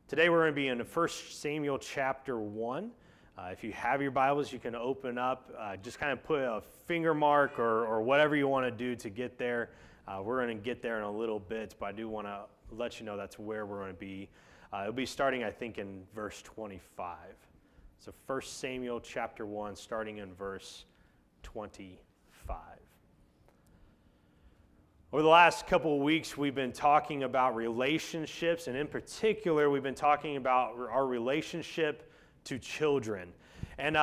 Today we're going to be in 1 Samuel chapter 1. If you have your Bibles, you can open up, just kind of put a finger mark or whatever you want to do to get there. We're going to get there in a little bit, but I do want to let you know that's where we're going to be. It'll be starting, I think, in verse 25. So 1 Samuel chapter 1, starting in verse 25. Over the last couple of weeks, we've been talking about relationships, and in particular, we've been talking about our relationship to children. And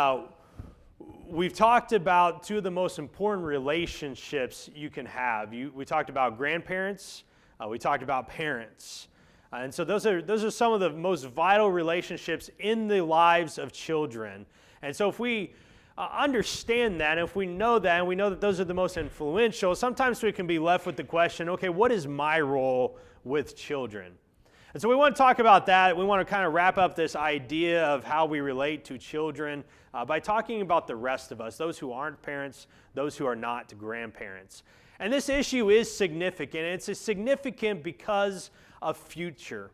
we've talked about two of the most important relationships you can have. We talked about grandparents, we talked about parents. And so those are some of the most vital relationships in the lives of children. And so if we understand that, if we know that, and we know that those are the most influential, sometimes we can be left with the question, okay, what is my role with children? And so we want to talk about that. We want to kind of wrap up this idea of how we relate to children by talking about the rest of us, those who aren't parents, those who are not grandparents. And this issue is significant. It's significant because of future.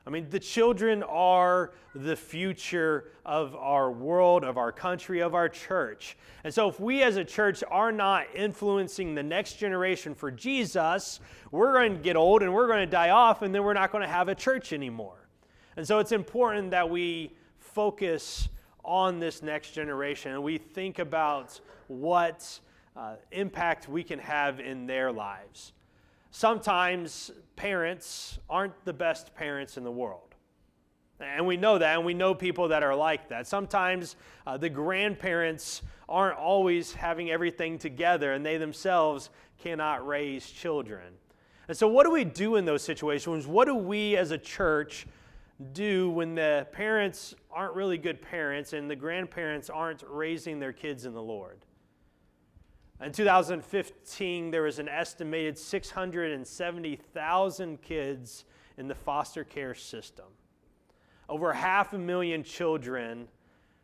I mean, the children are the future of our world, of our country, of our church. And so if we as a church are not influencing the next generation for Jesus, we're going to get old and we're going to die off, and then we're not going to have a church anymore. And so it's important that we focus on this next generation and we think about what impact we can have in their lives. Sometimes parents aren't the best parents in the world. And we know that, and we know people that are like that. Sometimes the grandparents aren't always having everything together, and they themselves cannot raise children. And so what do we do in those situations? What do we as a church do when the parents aren't really good parents and the grandparents aren't raising their kids in the Lord? In 2015, there was an estimated 670,000 kids in the foster care system. Over 500,000 children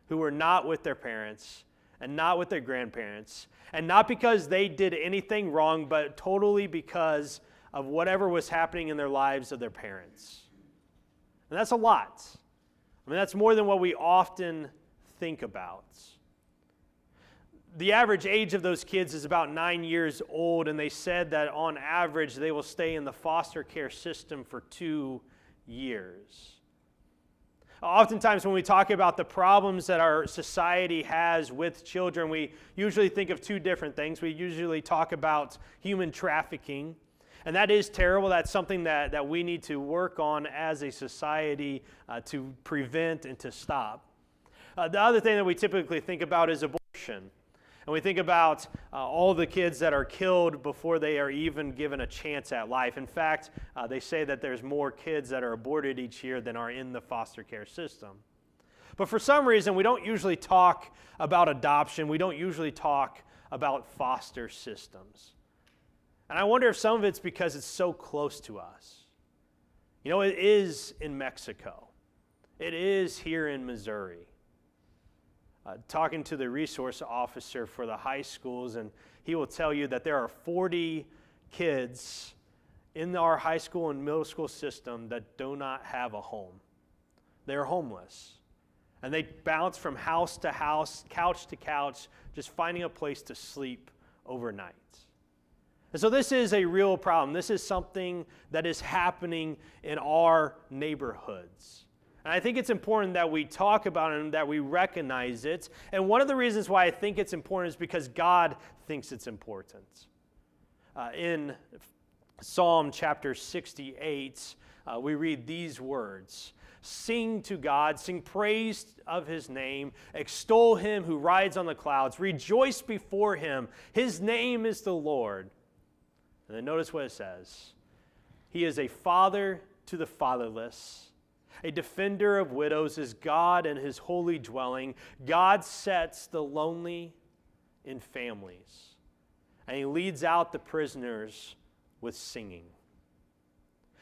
who were not with their parents and not with their grandparents, and not because they did anything wrong, but totally because of whatever was happening in their lives of their parents. And that's a lot. I mean, that's more than what we often think about. The average age of those kids is about 9 years old, and they said that on average they will stay in the foster care system for 2 years. Oftentimes when we talk about the problems that our society has with children, we usually think of two different things. We usually talk about human trafficking, and that is terrible. That's something that we need to work on as a society to prevent and to stop. The other thing that we typically think about is abortion. And we think about all the kids that are killed before they are even given a chance at life. In fact, they say that there's more kids that are aborted each year than are in the foster care system. But for some reason, we don't usually talk about adoption. We don't usually talk about foster systems. And I wonder if some of it's because it's so close to us. You know, it is in Mexico. It is here in Missouri. Talking to the resource officer for the high schools, and he will tell you that there are 40 kids in our high school and middle school system that do not have a home. They're homeless. And they bounce from house to house, couch to couch, just finding a place to sleep overnight. And so this is a real problem. This is something that is happening in our neighborhoods. And I think it's important that we talk about it and that we recognize it. And one of the reasons why I think it's important is because God thinks it's important. In Psalm chapter 68, we read these words: "Sing to God, sing praise of his name, extol him who rides on the clouds, rejoice before him, his name is the Lord." And then notice what it says: "He is a father to the fatherless, a defender of widows is God in his holy dwelling. God sets the lonely in families, and he leads out the prisoners with singing."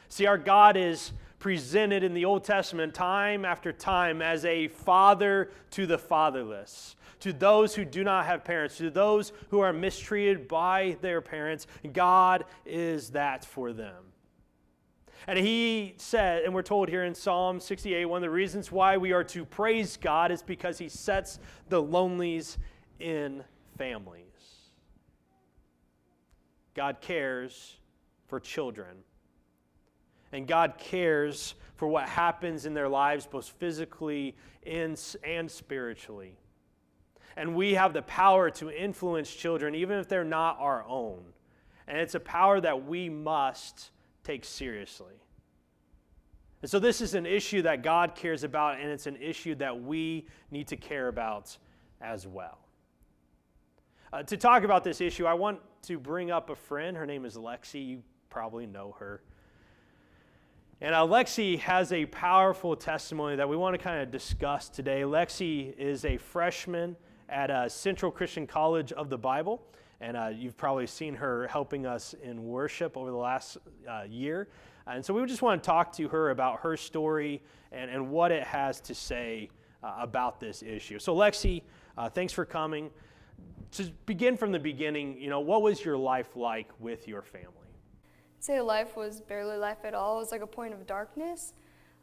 See, our God is presented in the Old Testament time after time as a father to the fatherless, to those who do not have parents, to those who are mistreated by their parents. God is that for them. And he said, and we're told here in Psalm 68, one of the reasons why we are to praise God is because he sets the lonelies in families. God cares for children. And God cares for what happens in their lives, both physically and spiritually. And we have the power to influence children, even if they're not our own. And it's a power that we must take seriously. And so this is an issue that God cares about, and it's an issue that we need to care about as well. To talk about this issue, I want to bring up a friend. Her name is Lexi. You probably know her. And Lexi has a powerful testimony that we want to kind of discuss today. Lexi is a freshman at Central Christian College of the Bible. And you've probably seen her helping us in worship over the last year. And so we just want to talk to her about her story and what it has to say about this issue. So Lexi, thanks for coming. To begin from the beginning, what was your life like with your family? I'd say life was barely life at all. It was like a point of darkness.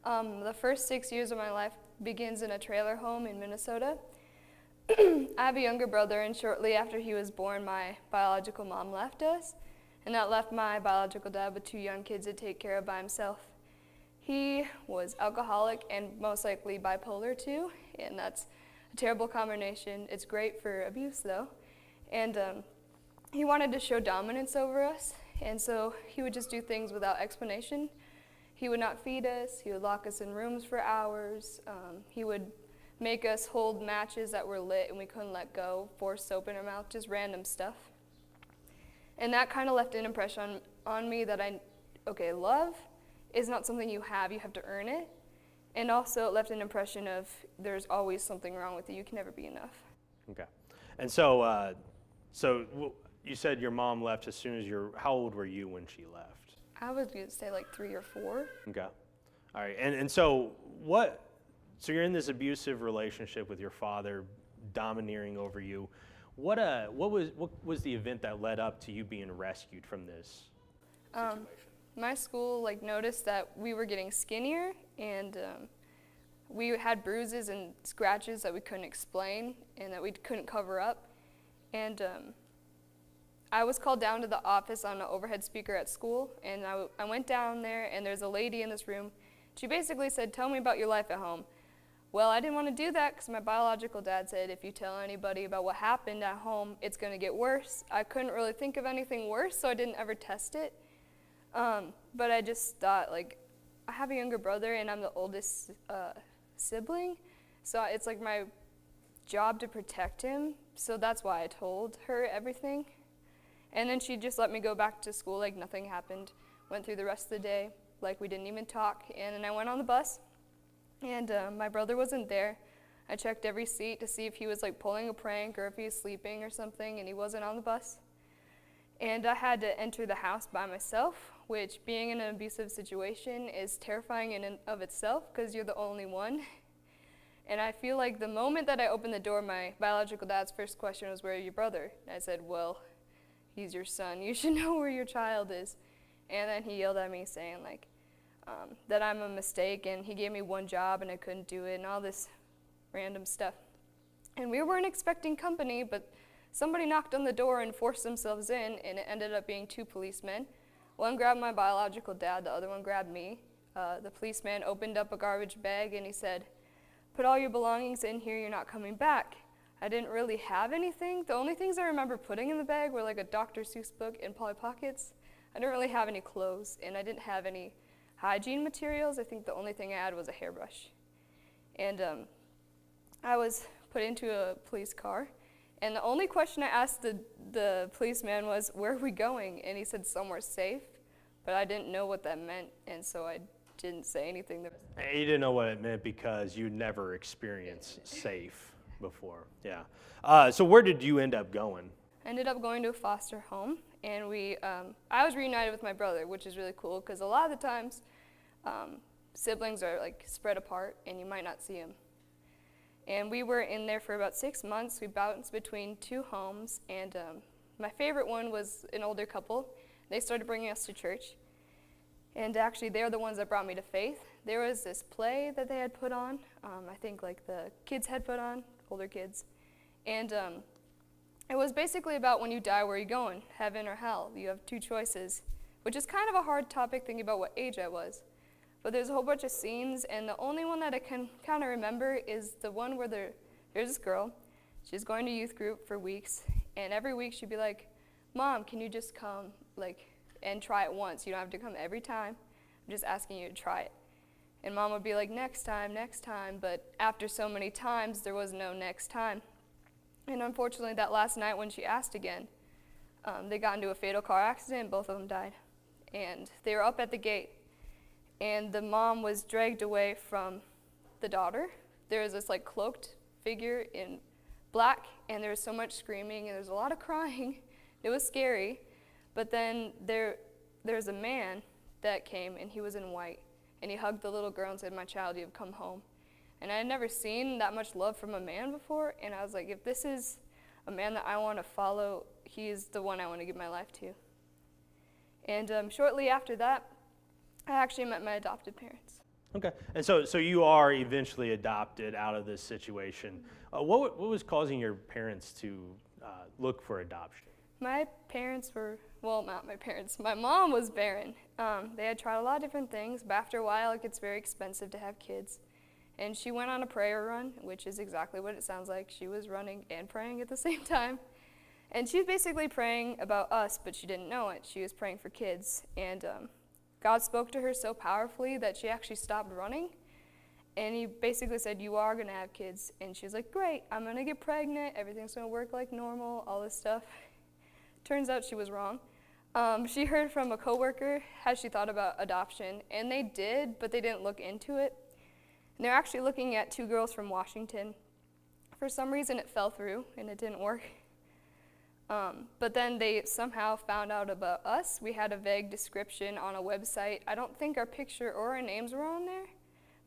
The first 6 years of my life begins in a trailer home in Minnesota. I have a younger brother, and shortly after he was born, my biological mom left us, and that left my biological dad with 2 young kids to take care of by himself. He was alcoholic and most likely bipolar too, and that's a terrible combination. It's great for abuse though. And he wanted to show dominance over us, and so he would just do things without explanation. He would not feed us, he would lock us in rooms for hours, he would make us hold matches that were lit and we couldn't let go, force soap in our mouth, just random stuff. And that kind of left an impression on me that love is not something you have to earn it. And also it left an impression of there's always something wrong with you, you can never be enough. Okay. And so you said your mom left as soon as how old were you when she left? I was going to say like 3 or 4. Okay. All right. And so you're in this abusive relationship with your father, domineering over you. What was the event that led up to you being rescued from this situation? My school noticed that we were getting skinnier, and we had bruises and scratches that we couldn't explain and that we couldn't cover up. And I was called down to the office on an overhead speaker at school, and I went down there, and there's a lady in this room. She basically said, "Tell me about your life at home." Well, I didn't want to do that because my biological dad said if you tell anybody about what happened at home, it's going to get worse. I couldn't really think of anything worse, so I didn't ever test it. But I just thought, I have a younger brother, and I'm the oldest sibling, so it's my job to protect him, so that's why I told her everything. And then she just let me go back to school like nothing happened, went through the rest of the day like we didn't even talk, and then I went on the bus. And my brother wasn't there. I checked every seat to see if he was pulling a prank or if he was sleeping or something, and he wasn't on the bus. And I had to enter the house by myself, which being in an abusive situation is terrifying in and of itself because you're the only one. And I feel like the moment that I opened the door, my biological dad's first question was, "Where are your brother?" And I said, "Well, he's your son. You should know where your child is." And then he yelled at me saying that I'm a mistake, and he gave me one job and I couldn't do it, and all this random stuff. And we weren't expecting company, but somebody knocked on the door and forced themselves in, and it ended up being 2 policemen. One grabbed my biological dad, the other one grabbed me. The policeman opened up a garbage bag and he said, "Put all your belongings in here, you're not coming back." I didn't really have anything. The only things I remember putting in the bag were a Dr. Seuss book and Polly Pockets. I didn't really have any clothes, and I didn't have any hygiene materials. I think the only thing I had was a hairbrush. And I was put into a police car, and the only question I asked the policeman was, "Where are we going?" And he said, "Somewhere safe," but I didn't know what that meant, and so I didn't say anything. And you didn't know what it meant because you never experienced safe before. Yeah. So where did you end up going? I ended up going to a foster home, and I was reunited with my brother, which is really cool because a lot of the times siblings are spread apart and you might not see them. And we were in there for about 6 months. We bounced between 2 homes, and my favorite one was an older couple. They started bringing us to church. And actually, they're the ones that brought me to faith. There was this play that they had put on. I think like the kids had put on, older kids. And it was basically about when you die, where are you going, heaven or hell? You have two choices, which is kind of a hard topic thinking about what age I was. But there's a whole bunch of scenes, and the only one that I can kind of remember is the one where there's this girl. She's going to youth group for weeks, and every week she'd be like, Mom, can you just come and try it once? You don't have to come every time. I'm just asking you to try it. And Mom would be like, next time, but after so many times, there was no next time. And unfortunately, that last night when she asked again, they got into a fatal car accident, both of them died. And they were up at the gate, and the mom was dragged away from the daughter. There was this cloaked figure in black, and there was so much screaming, and there was a lot of crying. It was scary. But then there was a man that came, and he was in white, and he hugged the little girl and said, my child, you have come home. And I had never seen that much love from a man before, and I was like, if this is a man that I want to follow, he's the one I want to give my life to. And shortly after that, I actually met my adopted parents. Okay, and so you are eventually adopted out of this situation. What was causing your parents to look for adoption? My parents were, well, not my parents. My mom was barren. They had tried a lot of different things, but after a while, it gets very expensive to have kids. And she went on a prayer run, which is exactly what it sounds like. She was running and praying at the same time. And she was basically praying about us, but she didn't know it. She was praying for kids. And God spoke to her so powerfully that she actually stopped running. And he basically said, you are going to have kids. And she was like, great, I'm going to get pregnant. Everything's going to work like normal, all this stuff. Turns out she was wrong. She heard from a coworker how she thought about adoption. And they did, but they didn't look into it. And they're actually looking at 2 girls from Washington. For some reason, it fell through, and it didn't work. But then they somehow found out about us. We had a vague description on a website. I don't think our picture or our names were on there,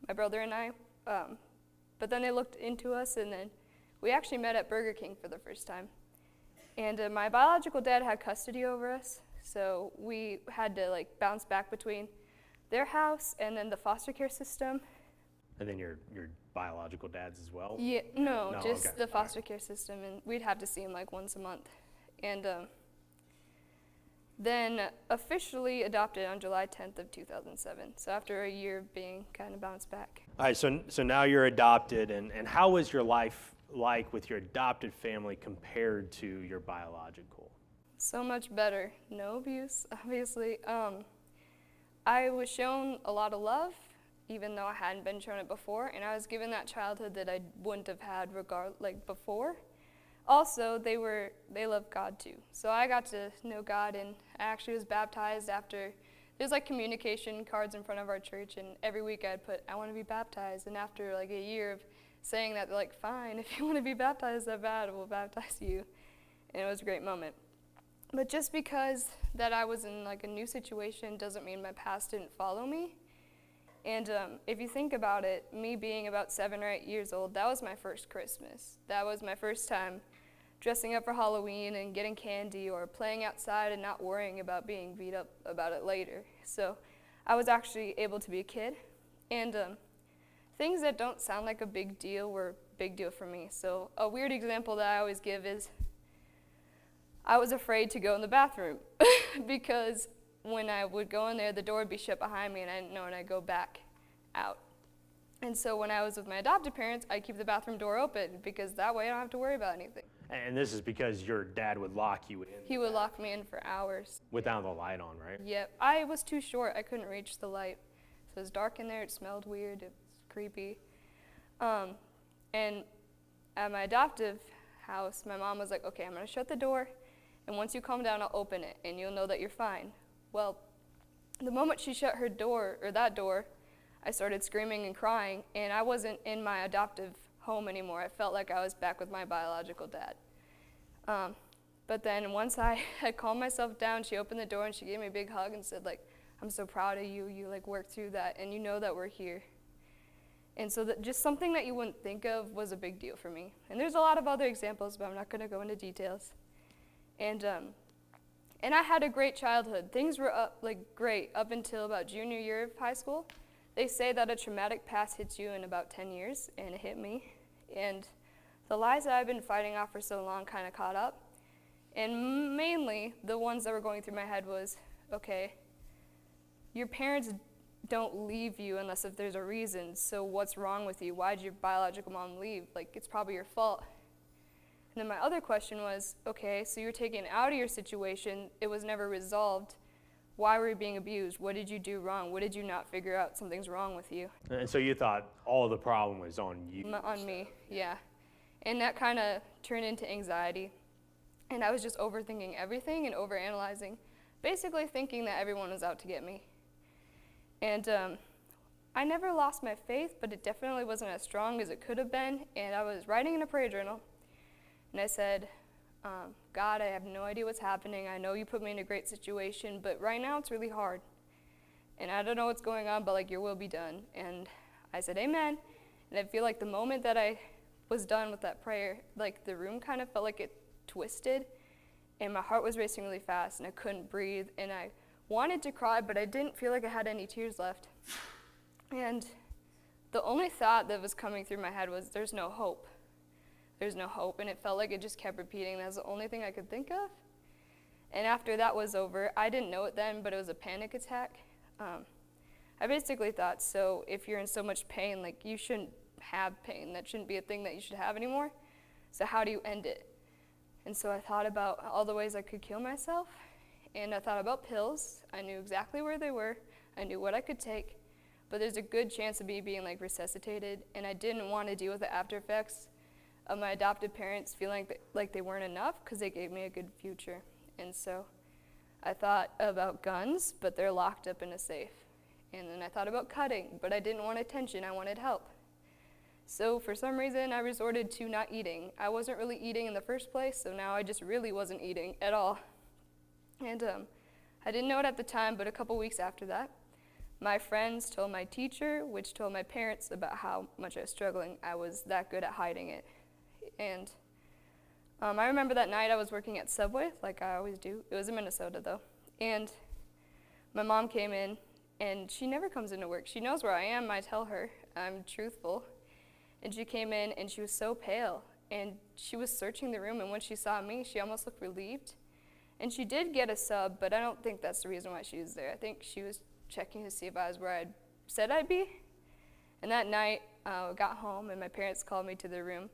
my brother and I. But then they looked into us, and then we actually met at Burger King for the first time. And my biological dad had custody over us, so we had to bounce back between their house and then the foster care system. And then your biological dad's as well? Yeah, no, just okay. the foster care system, and we'd have to see him once a month. And then officially adopted on July 10th of 2007, so after a year of being kind of bounced back. All right, so now you're adopted, and how was your life like with your adopted family compared to your biological? So much better. No abuse, obviously. I was shown a lot of love, even though I hadn't been shown it before, and I was given that childhood that I wouldn't have had before. Also, they love God too. So I got to know God, and I actually was baptized after. There's communication cards in front of our church, and every week I'd put, I want to be baptized. And after a year of saying that, they're like, fine, if you want to be baptized that bad, we'll baptize you. And it was a great moment. But just because that I was in a new situation doesn't mean my past didn't follow me. And if you think about it, me being about 7 or 8 years old, that was my first Christmas. That was my first time dressing up for Halloween and getting candy or playing outside and not worrying about being beat up about it later. So I was actually able to be a kid. And things that don't sound like a big deal were a big deal for me. So a weird example that I always give is I was afraid to go in the bathroom because when I would go in there, the door would be shut behind me, and I didn't know when I'd go back out. And so when I was with my adopted parents, I'd keep the bathroom door open because that way I don't have to worry about anything. And this is because your dad would lock you in? He would lock me in for hours. Without the light on, right? Yep. I was too short. I couldn't reach the light. So it was dark in there. It smelled weird. It was creepy. And at my adoptive house, my mom was like, okay, I'm going to shut the door, and once you calm down, I'll open it, and you'll know that you're fine. Well, the moment she shut her door, or that door, I started screaming and crying, and I wasn't in my adoptive home anymore. I felt like I was back with my biological dad. But then once I had calmed myself down, she opened the door and she gave me a big hug and said, I'm so proud of you. You worked through that, and you know that we're here. And so just something that you wouldn't think of was a big deal for me. And there's a lot of other examples, but I'm not going to go into details. And And I had a great childhood. Things were great up until about junior year of high school. They say that a traumatic past hits you in about 10 years, and it hit me. And the lies that I've been fighting off for so long kind of caught up. And mainly, the ones that were going through my head was, okay, your parents don't leave you unless if there's a reason, so what's wrong with you? Why did your biological mom leave? Like, it's probably your fault. And then my other question was, okay, so you're taken out of your situation, it was never resolved. Why were you being abused? What did you do wrong? What did you not figure out something's wrong with you? And so you thought all the problem was on you. On me, yeah. And that kind of turned into anxiety. And I was just overthinking everything and overanalyzing, basically thinking that everyone was out to get me. And I never lost my faith, but it definitely wasn't as strong as it could have been. And I was writing in a prayer journal, and I said, God, I have no idea what's happening. I know you put me in a great situation, but right now it's really hard. And I don't know what's going on, but like your will be done. And I said, amen. And I feel like the moment that I was done with that prayer, like the room kind of felt like it twisted, and my heart was racing really fast, and I couldn't breathe, and I wanted to cry, but I didn't feel like I had any tears left. And the only thought that was coming through my head was, there's no hope. There's no hope, and it felt like it just kept repeating. That's the only thing I could think of. And after that was over, I didn't know it then, but it was a panic attack. I basically thought, so if you're in so much pain, like you shouldn't have pain. That shouldn't be a thing that you should have anymore. So how do you end it? And so I thought about all the ways I could kill myself, and I thought about pills. I knew exactly where they were. I knew what I could take, but there's a good chance of me being like resuscitated, and I didn't want to deal with the after effects of my adopted parents feeling like they weren't enough because they gave me a good future. And so I thought about guns, but they're locked up in a safe. And then I thought about cutting, but I didn't want attention, I wanted help. So for some reason, I resorted to not eating. I wasn't really eating in the first place, so now I just really wasn't eating at all. And I didn't know it at the time, but a couple weeks after that, my friends told my teacher, which told my parents about how much I was struggling. I was that good at hiding it. And I remember that night I was working at Subway, like I always do. It was in Minnesota, though. And my mom came in, and she never comes into work. She knows where I am. I tell her. I'm truthful. And she came in, and she was so pale. And she was searching the room, and when she saw me, she almost looked relieved. And she did get a sub, but I don't think that's the reason why she was there. I think she was checking to see if I was where I said I'd be. And that night, I got home, and my parents called me to their room.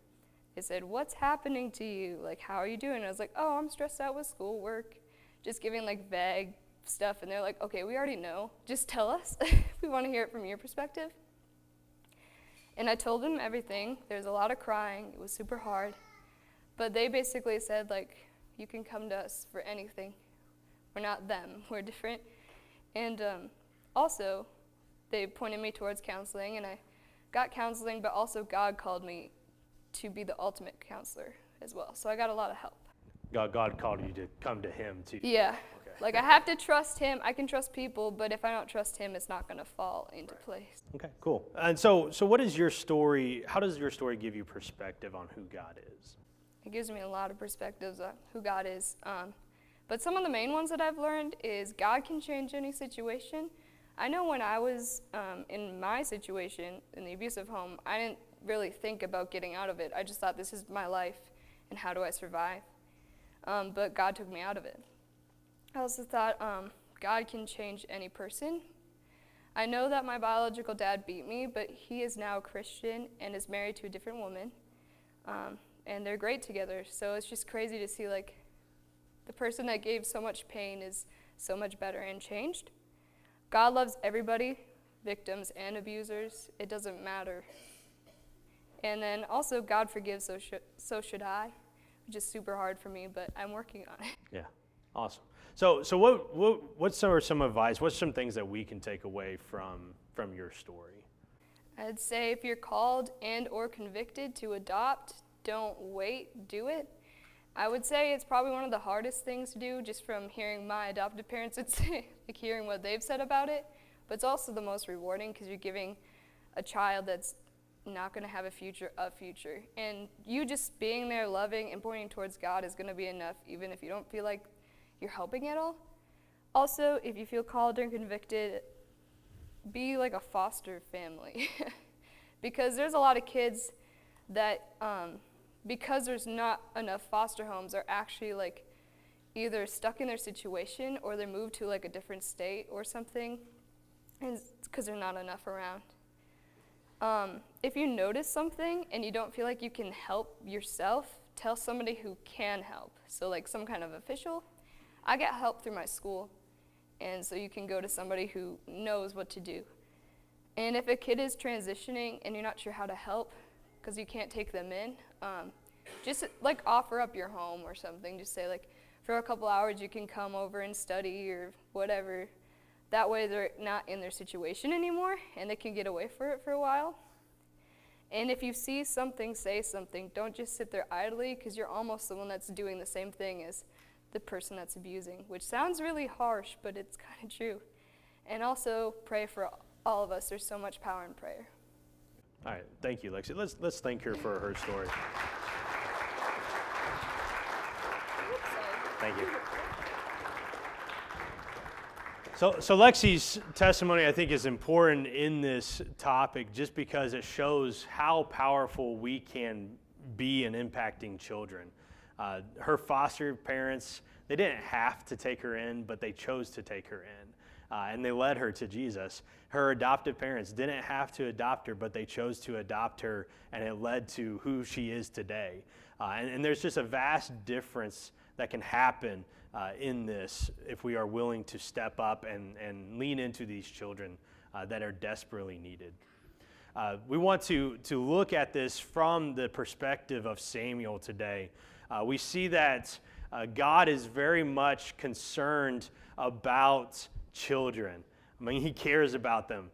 They said, what's happening to you? Like, how are you doing? And I was like, oh, I'm stressed out with schoolwork, just giving like vague stuff. And they're like, okay, we already know. Just tell us. We want to hear it from your perspective. And I told them everything. There was a lot of crying. It was super hard. But they basically said, like, you can come to us for anything. We're not them. We're different. And also, they pointed me towards counseling, and I got counseling, but also God called me to be the ultimate counselor as well. So I got a lot of help. God called you to come to him too. Yeah. Okay. Like I have to trust him. I can trust people, but if I don't trust him, it's not going to fall into place. Okay, cool. And so what is your story? How does your story give you perspective on who God is? It gives me a lot of perspectives on who God is. But some of the main ones that I've learned is God can change any situation. I know when I was in my situation, in the abusive home, I didn't really think about getting out of it. I just thought, this is my life, and how do I survive? But God took me out of it. I also thought God can change any person. I know that my biological dad beat me, but he is now a Christian and is married to a different woman, and they're great together. So it's just crazy to see like the person that gave so much pain is so much better and changed. God loves everybody, victims and abusers. It doesn't matter. And then also God forgives, so should I, which is super hard for me, but I'm working on it. Yeah, awesome. So what's some advice? What's some things that we can take away from your story? I'd say if you're called and or convicted to adopt, don't wait, do it. I would say it's probably one of the hardest things to do, just from hearing my adopted parents would say, like hearing what they've said about it, but it's also the most rewarding because you're giving a child that's not going to have a future. And you just being there, loving, and pointing towards God is going to be enough, even if you don't feel like you're helping at all. Also, if you feel called or convicted, be like a foster family. Because there's a lot of kids that, because there's not enough foster homes, are actually like either stuck in their situation or they're moved to like a different state or something, and because there's not enough around. If you notice something and you don't feel like you can help yourself, tell somebody who can help. So like some kind of official. I get help through my school, and so you can go to somebody who knows what to do. And if a kid is transitioning and you're not sure how to help because you can't take them in, just like offer up your home or something. Just say like, for a couple hours you can come over and study or whatever. That way they're not in their situation anymore and they can get away from it for a while. And if you see something, say something. Don't just sit there idly, because you're almost the one that's doing the same thing as the person that's abusing, which sounds really harsh, but it's kind of true. And also pray for all of us. There's so much power in prayer. All right, thank you, Lexi. Let's thank her for her story. Thank you. So Lexi's testimony, I think, is important in this topic just because it shows how powerful we can be in impacting children. Her foster parents, they didn't have to take her in, but they chose to take her in, and they led her to Jesus. Her adoptive parents didn't have to adopt her, but they chose to adopt her, and it led to who she is today. And there's just a vast difference that can happen in this if we are willing to step up and lean into these children that are desperately needed. We want to look at this from the perspective of Samuel today. We see that God is very much concerned about children. I mean, he cares about them.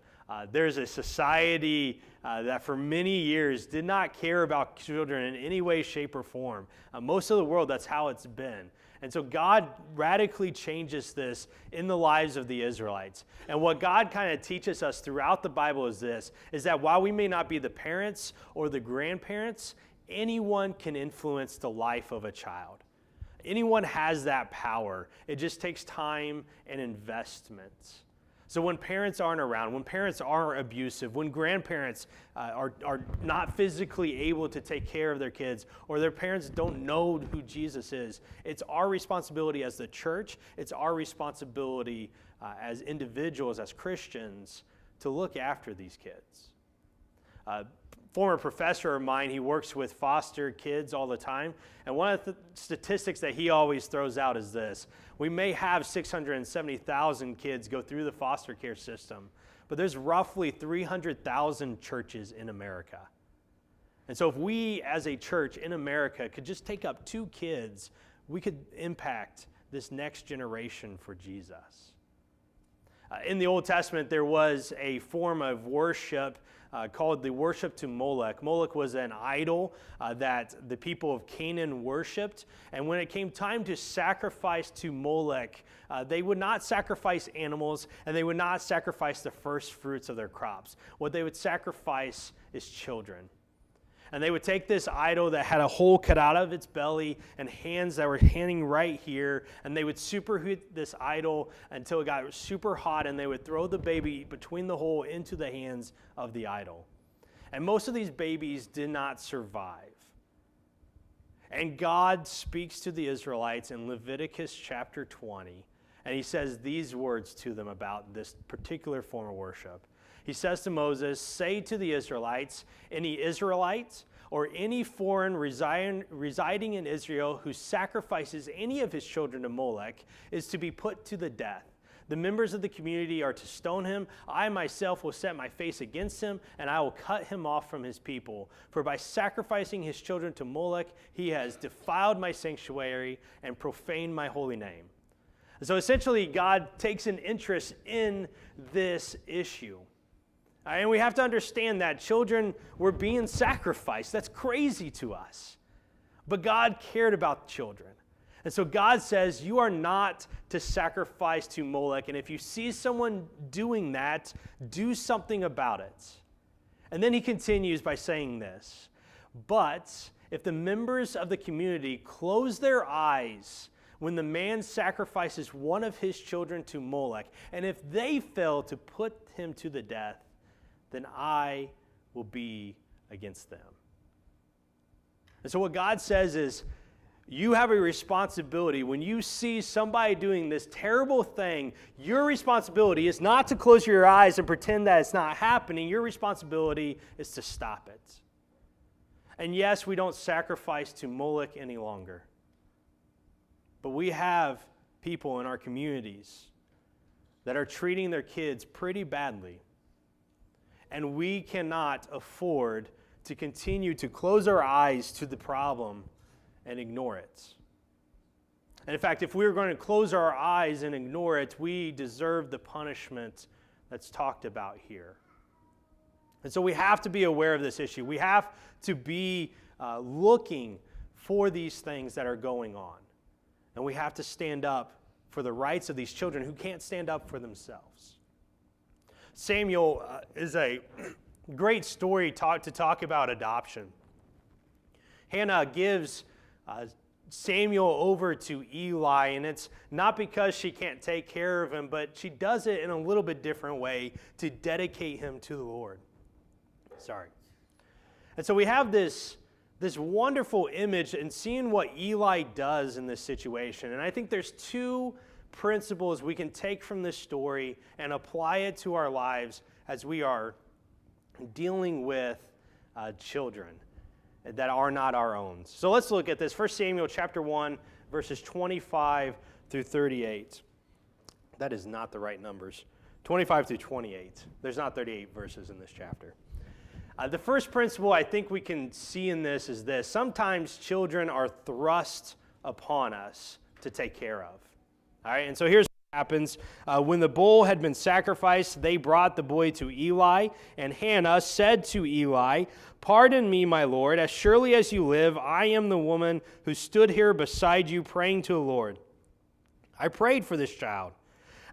There's a society that for many years did not care about children in any way, shape, or form. Most of the world, that's how it's been. And so God radically changes this in the lives of the Israelites. And what God kind of teaches us throughout the Bible is this, is that while we may not be the parents or the grandparents, anyone can influence the life of a child. Anyone has that power. It just takes time and investment. So when parents aren't around, when parents are abusive, when grandparents are not physically able to take care of their kids, or their parents don't know who Jesus is, it's our responsibility as the church, it's our responsibility as individuals, as Christians, to look after these kids. Former professor of mine, he works with foster kids all the time, and one of the statistics that he always throws out is this: we may have 670,000 kids go through the foster care system, but there's roughly 300,000 churches in America. And so if we as a church in America could just take up 2 kids, we could impact this next generation for Jesus. In the Old Testament, there was a form of worship called the worship to Molech. Molech was an idol that the people of Canaan worshipped. And when it came time to sacrifice to Molech, they would not sacrifice animals, and they would not sacrifice the first fruits of their crops. What they would sacrifice is children. And they would take this idol that had a hole cut out of its belly and hands that were hanging right here, and they would superheat this idol until it got super hot, and they would throw the baby between the hole into the hands of the idol. And most of these babies did not survive. And God speaks to the Israelites in Leviticus chapter 20, and he says these words to them about this particular form of worship. He says to Moses, "Say to the Israelites, any Israelite or any foreign residing in Israel who sacrifices any of his children to Molech is to be put to the death. The members of the community are to stone him. I myself will set my face against him, and I will cut him off from his people. For by sacrificing his children to Molech, he has defiled my sanctuary and profaned my holy name." So essentially, God takes an interest in this issue. And we have to understand that children were being sacrificed. That's crazy to us. But God cared about children. And so God says, you are not to sacrifice to Molech. And if you see someone doing that, do something about it. And then he continues by saying this: but if the members of the community close their eyes when the man sacrifices one of his children to Molech, and if they fail to put him to the death, then I will be against them. And so what God says is, you have a responsibility. When you see somebody doing this terrible thing, your responsibility is not to close your eyes and pretend that it's not happening. Your responsibility is to stop it. And yes, we don't sacrifice to Molech any longer. But we have people in our communities that are treating their kids pretty badly. And we cannot afford to continue to close our eyes to the problem and ignore it. And in fact, if we were going to close our eyes and ignore it, we deserve the punishment that's talked about here. And so we have to be aware of this issue. We have to be looking for these things that are going on. And we have to stand up for the rights of these children who can't stand up for themselves. Samuel is a great story to talk about adoption. Hannah gives Samuel over to Eli, and it's not because she can't take care of him, but she does it in a little bit different way to dedicate him to the Lord. And so we have this wonderful image and seeing what Eli does in this situation. And I think there's two principles we can take from this story and apply it to our lives as we are dealing with children that are not our own. So let's look at this. 1 Samuel chapter 1, verses 25 through 38. That is not the right numbers. 25 through 28. There's not 38 verses in this chapter. The first principle I think we can see in this is this. Sometimes children are thrust upon us to take care of. All right, and so here's what happens. When the bull had been sacrificed, they brought the boy to Eli, and Hannah said to Eli, "Pardon me, my lord, as surely as you live, I am the woman who stood here beside you praying to the Lord. I prayed for this child,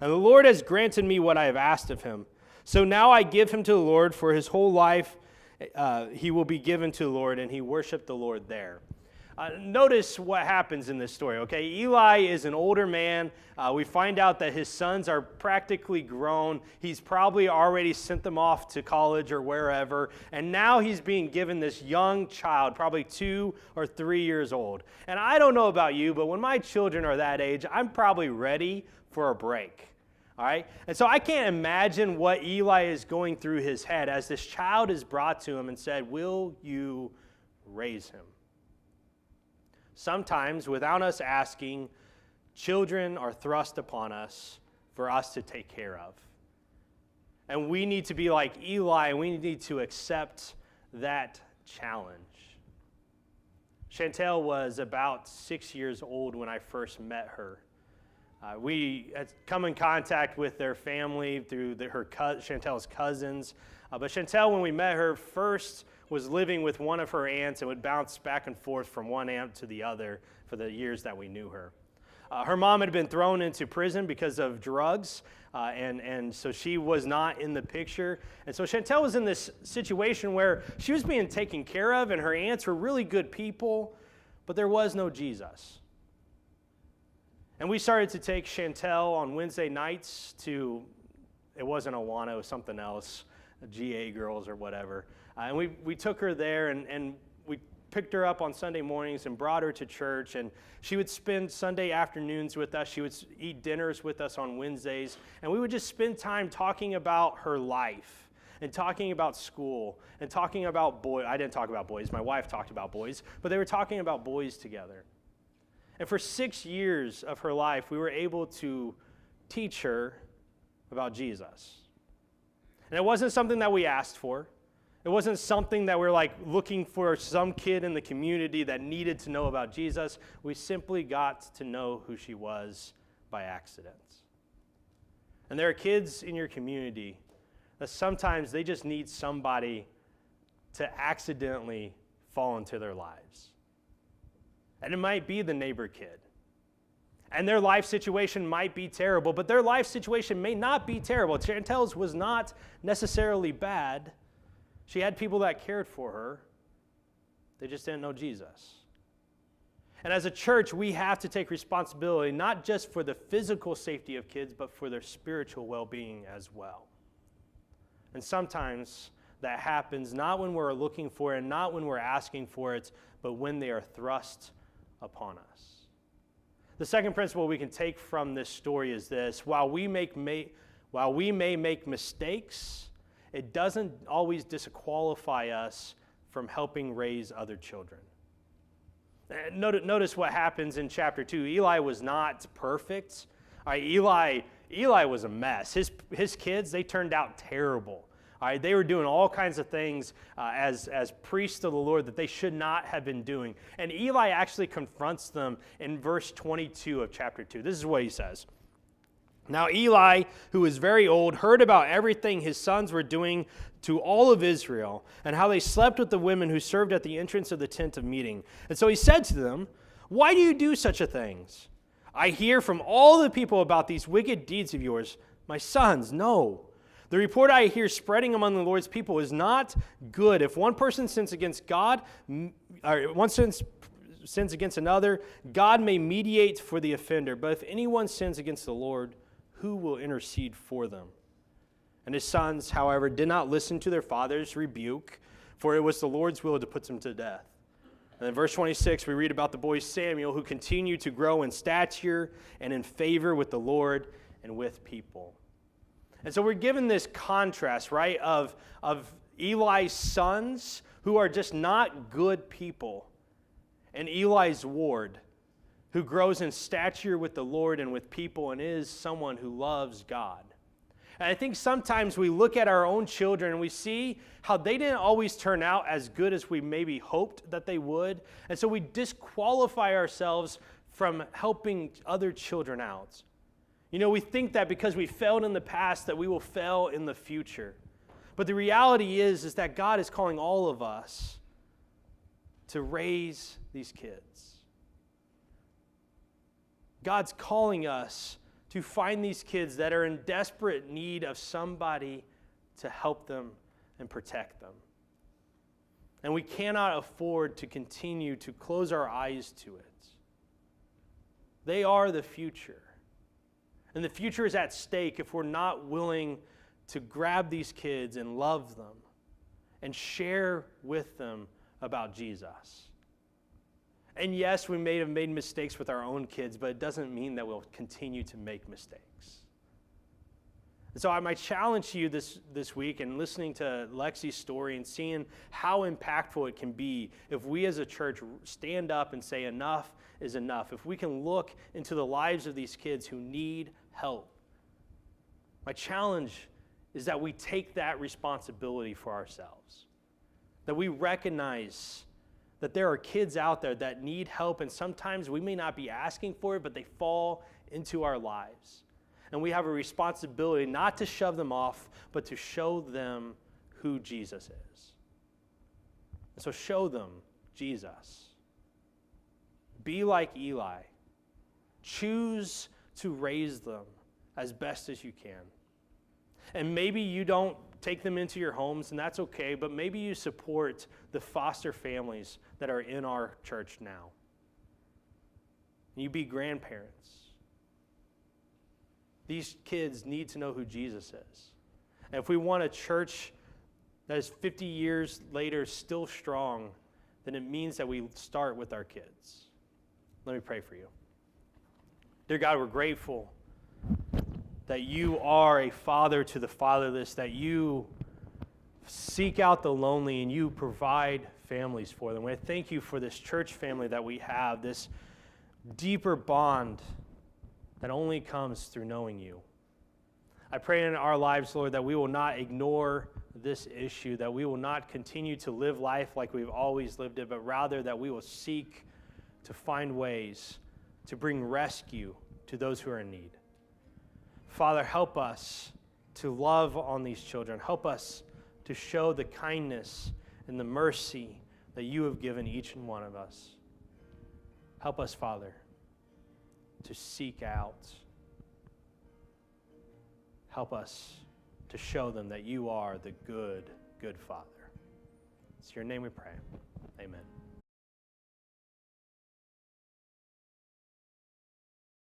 and the Lord has granted me what I have asked of him. So now I give him to the Lord, for his whole life he will be given to the Lord," and he worshiped the Lord there. Notice what happens in this story, okay? Eli is an older man. We find out that his sons are practically grown. He's probably already sent them off to college or wherever, and now he's being given this young child, probably 2 or 3 years old. And I don't know about you, but when my children are that age, I'm probably ready for a break. All right? And so I can't imagine what Eli is going through his head as this child is brought to him and said, "Will you raise him?" Sometimes, without us asking, children are thrust upon us for us to take care of. And we need to be like Eli, and we need to accept that challenge. Chantel was about 6 years old when I first met her. We had come in contact with their family through Chantel's cousins. But Chantel, when we met her, first was living with one of her aunts and would bounce back and forth from one aunt to the other for the years that we knew her. Her mom had been thrown into prison because of drugs, and so she was not in the picture. And so Chantel was in this situation where she was being taken care of, and her aunts were really good people, but there was no Jesus. And we started to take Chantel on Wednesday nights to, it wasn't Awana, it was something else, GA girls or whatever. And we took her there, and we picked her up on Sunday mornings and brought her to church. And she would spend Sunday afternoons with us. She would eat dinners with us on Wednesdays. And we would just spend time talking about her life and talking about school and talking about boys. I didn't talk about boys. My wife talked about boys. But they were talking about boys together. And for 6 years of her life, we were able to teach her about Jesus. And it wasn't something that we asked for. It wasn't something that we're like looking for some kid in the community that needed to know about Jesus. We simply got to know who she was by accident. And there are kids in your community that sometimes they just need somebody to accidentally fall into their lives. And it might be the neighbor kid. And their life situation might be terrible, but their life situation may not be terrible. Chantel's was not necessarily bad. She had people that cared for her. They just didn't know Jesus. And as a church, we have to take responsibility not just for the physical safety of kids, but for their spiritual well-being as well. And sometimes that happens not when we're looking for it, not when we're asking for it, but when they are thrust upon us. The second principle we can take from this story is this: while we may make mistakes, it doesn't always disqualify us from helping raise other children. Notice what happens in chapter 2. Eli was not perfect. All right, Eli was a mess. His kids, they turned out terrible. All right, they were doing all kinds of things as priests of the Lord that they should not have been doing. And Eli actually confronts them in verse 22 of chapter 2. This is what he says. Now Eli, who was very old, heard about everything his sons were doing to all of Israel, and how they slept with the women who served at the entrance of the tent of meeting. And so he said to them, "Why do you do such a things? I hear from all the people about these wicked deeds of yours. My sons, no. The report I hear spreading among the Lord's people is not good. If one person sins against God, or one sins against another, God may mediate for the offender. But if anyone sins against the Lord, who will intercede for them?" And his sons, however, did not listen to their father's rebuke, for it was the Lord's will to put them to death. And in verse 26, we read about the boy Samuel, who continued to grow in stature and in favor with the Lord and with people. And so we're given this contrast, right, of Eli's sons, who are just not good people, and Eli's ward, who grows in stature with the Lord and with people and is someone who loves God. And I think sometimes we look at our own children and we see how they didn't always turn out as good as we maybe hoped that they would. And so we disqualify ourselves from helping other children out. You know, we think that because we failed in the past that we will fail in the future. But the reality is that God is calling all of us to raise these kids. God's calling us to find these kids that are in desperate need of somebody to help them and protect them. And we cannot afford to continue to close our eyes to it. They are the future. And the future is at stake if we're not willing to grab these kids and love them and share with them about Jesus. And yes, we may have made mistakes with our own kids, but it doesn't mean that we'll continue to make mistakes. And so my challenge to you this week, and listening to Lexi's story and seeing how impactful it can be if we as a church stand up and say enough is enough, if we can look into the lives of these kids who need help. My challenge is that we take that responsibility for ourselves, that we recognize that there are kids out there that need help, and sometimes we may not be asking for it, but they fall into our lives. And we have a responsibility not to shove them off, but to show them who Jesus is. And so show them Jesus. Be like Eli. Choose to raise them as best as you can. And maybe you don't take them into your homes, and that's okay, but maybe you support the foster families that are in our church now. You be grandparents. These kids need to know who Jesus is. And if we want a church that is 50 years later still strong, then it means that we start with our kids. Let me pray for you. Dear God, we're grateful that you are a father to the fatherless, that you seek out the lonely and you provide families for them. I thank you for this church family that we have, this deeper bond that only comes through knowing you. I pray in our lives, Lord, that we will not ignore this issue, that we will not continue to live life like we've always lived it, but rather that we will seek to find ways to bring rescue to those who are in need. Father, help us to love on these children. Help us to show the kindness and the mercy that you have given each and one of us. Help us, Father, to seek out. Help us to show them that you are the good, good Father. It's your name we pray. Amen.